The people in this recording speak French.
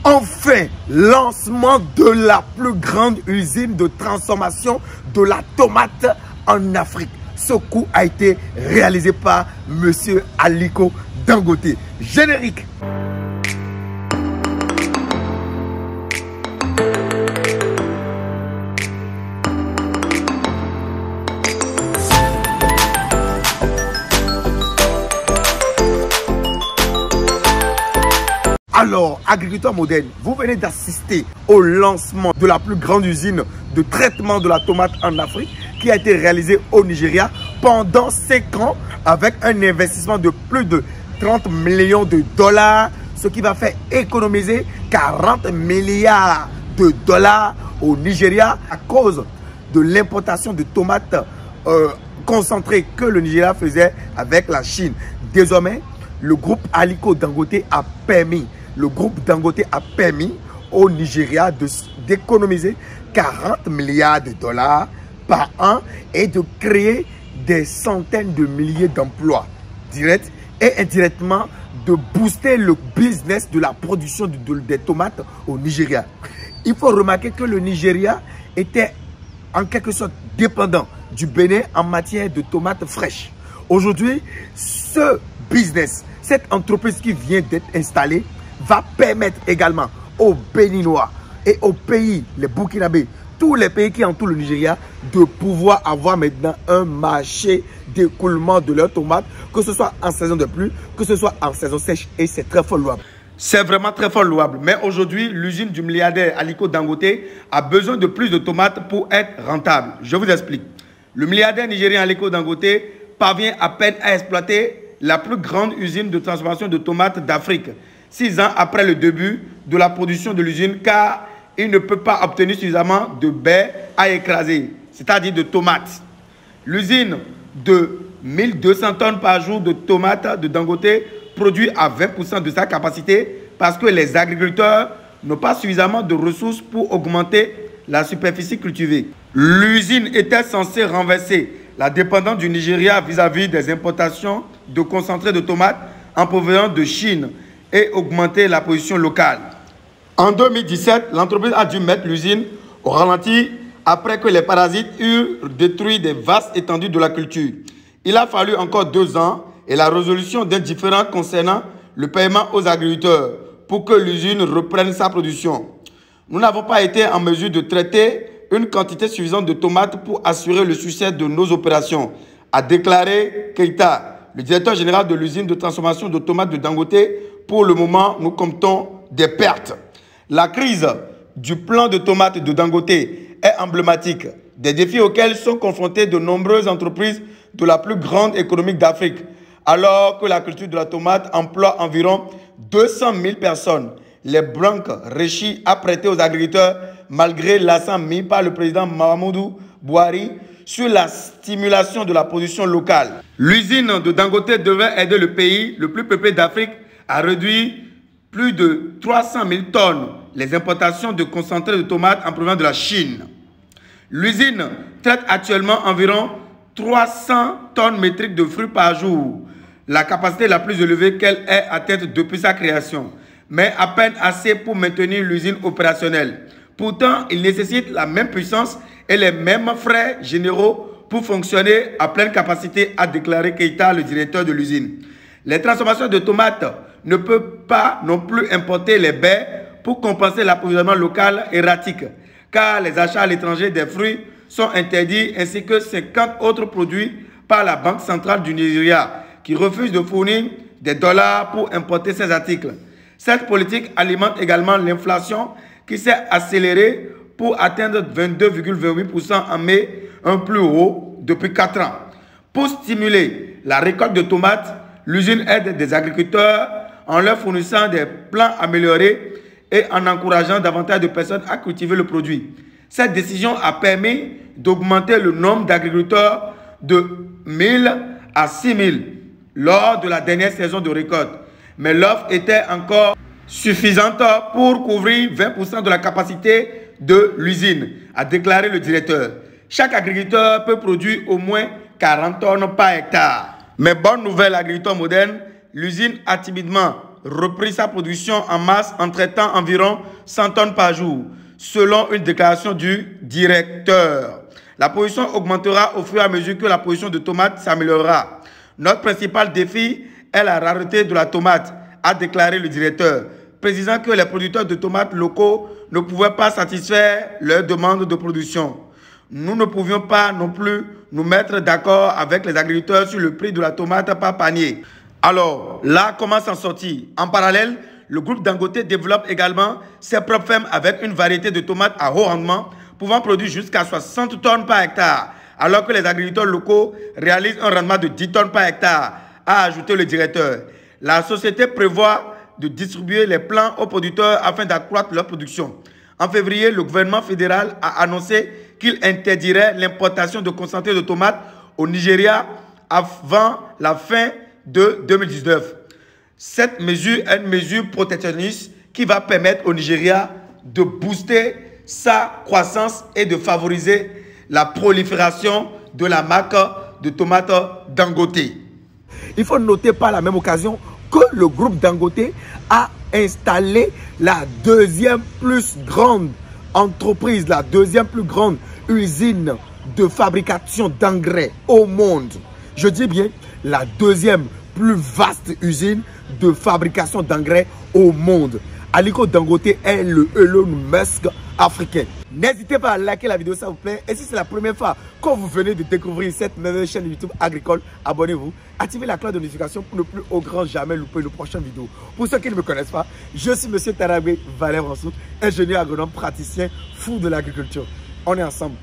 Enfin, lancement de la plus grande usine de transformation de la tomate en Afrique. Ce coup a été réalisé par M. Aliko Dangote. Générique. Alors, agriculteurs modernes, vous venez d'assister au lancement de la plus grande usine de traitement de la tomate en Afrique qui a été réalisée au Nigeria pendant 5 ans avec un investissement de plus de 30 millions de dollars, ce qui va faire économiser 40 milliards de dollars au Nigeria à cause de l'importation de tomates concentrées que le Nigeria faisait avec la Chine. Désormais, le groupe Aliko Dangote a permis au Nigeria d'économiser 40 milliards de dollars par an et de créer des centaines de milliers d'emplois directs et indirectement de booster le business de la production des tomates au Nigeria. Il faut remarquer que le Nigeria était en quelque sorte dépendant du Bénin en matière de tomates fraîches. Aujourd'hui, ce business, cette entreprise qui vient d'être installée, va permettre également aux Béninois et aux pays, les Burkinabés, tous les pays qui entourent le Nigeria, de pouvoir avoir maintenant un marché d'écoulement de leurs tomates, que ce soit en saison de pluie, que ce soit en saison sèche, et c'est très fort louable. C'est vraiment très fort louable. Mais aujourd'hui, l'usine du milliardaire Aliko Dangote a besoin de plus de tomates pour être rentable. Je vous explique. Le milliardaire nigérien Aliko Dangote parvient à peine à exploiter la plus grande usine de transformation de tomates d'Afrique, 6 ans après le début de la production de l'usine, car il ne peut pas obtenir suffisamment de baies à écraser, c'est-à-dire de tomates. L'usine de 1200 tonnes par jour de tomates de Dangote produit à 20% de sa capacité parce que les agriculteurs n'ont pas suffisamment de ressources pour augmenter la superficie cultivée. L'usine était censée renverser la dépendance du Nigeria vis-à-vis des importations de concentrés de tomates en provenance de Chine et augmenter la position locale. En 2017, l'entreprise a dû mettre l'usine au ralenti après que les parasites eurent détruit des vastes étendues de la culture. Il a fallu encore 2 ans et la résolution des différends concernant le paiement aux agriculteurs pour que l'usine reprenne sa production. Nous n'avons pas été en mesure de traiter une quantité suffisante de tomates pour assurer le succès de nos opérations, a déclaré Keita, le directeur général de l'usine de transformation de tomates de Dangote. Pour le moment, nous comptons des pertes. La crise du plan de tomates de Dangote est emblématique des défis auxquels sont confrontées de nombreuses entreprises de la plus grande économie d'Afrique, alors que la culture de la tomate emploie environ 200 000 personnes. Les banques réussissent à prêter aux agriculteurs malgré l'accent mis par le président Mahamadou Buhari sur la stimulation de la production locale. L'usine de Dangote devait aider le pays le plus peuplé d'Afrique à réduire plus de 300 000 tonnes les importations de concentrés de tomates en provenance de la Chine. L'usine traite actuellement environ 300 tonnes métriques de fruits par jour, la capacité la plus élevée qu'elle ait atteinte depuis sa création, mais à peine assez pour maintenir l'usine opérationnelle. Pourtant, il nécessite la même puissance et les mêmes frais généraux pour fonctionner à pleine capacité, a déclaré Keita, le directeur de l'usine. Les transformations de tomates ne peuvent pas non plus importer les baies pour compenser l'approvisionnement local erratique, car les achats à l'étranger des fruits sont interdits, ainsi que 50 autres produits par la Banque centrale du Nigeria, qui refuse de fournir des dollars pour importer ces articles. Cette politique alimente également l'inflation qui s'est accélérée pour atteindre 22,28% en mai, un plus haut depuis 4 ans. Pour stimuler la récolte de tomates, l'usine aide des agriculteurs en leur fournissant des plants améliorés et en encourageant davantage de personnes à cultiver le produit. Cette décision a permis d'augmenter le nombre d'agriculteurs de 1000 à 6000 lors de la dernière saison de récolte. Mais l'offre était encore suffisante pour couvrir 20% de la capacité de l'usine, a déclaré le directeur. Chaque agriculteur peut produire au moins 40 tonnes par hectare. Mais bonne nouvelle, agriculteurs modernes, l'usine a timidement repris sa production en masse en traitant environ 100 tonnes par jour, selon une déclaration du directeur. La production augmentera au fur et à mesure que la production de tomates s'améliorera. Notre principal défi est la rareté de la tomate, a déclaré le directeur, précisant que les producteurs de tomates locaux ne pouvaient pas satisfaire leurs demandes de production. Nous ne pouvions pas non plus nous mettre d'accord avec les agriculteurs sur le prix de la tomate par panier. Alors, là, comment s'en sortir? En parallèle, le groupe Dangote développe également ses propres fermes avec une variété de tomates à haut rendement pouvant produire jusqu'à 60 tonnes par hectare, alors que les agriculteurs locaux réalisent un rendement de 10 tonnes par hectare, a ajouté le directeur. La société prévoit de distribuer les plants aux producteurs afin d'accroître leur production. En février, le gouvernement fédéral a annoncé qu'il interdirait l'importation de concentré de tomates au Nigeria avant la fin de 2019. Cette mesure est une mesure protectionniste qui va permettre au Nigeria de booster sa croissance et de favoriser la prolifération de la marque de tomates Dangote. Il faut noter par la même occasion que le groupe Dangote a installé la deuxième plus grande entreprise, la deuxième plus grande usine de fabrication d'engrais au monde. Je dis bien la deuxième plus vaste usine de fabrication d'engrais au monde. Aliko Dangote est le Elon Musk africain. N'hésitez pas à liker la vidéo, ça vous plaît. Et si c'est la première fois que vous venez de découvrir cette nouvelle chaîne YouTube agricole, abonnez-vous. Activez la cloche de notification pour ne plus au grand jamais louper nos prochaines vidéos. Pour ceux qui ne me connaissent pas, je suis Monsieur Tarabé Valère Ransouk, ingénieur agronome praticien fou de l'agriculture. On est ensemble.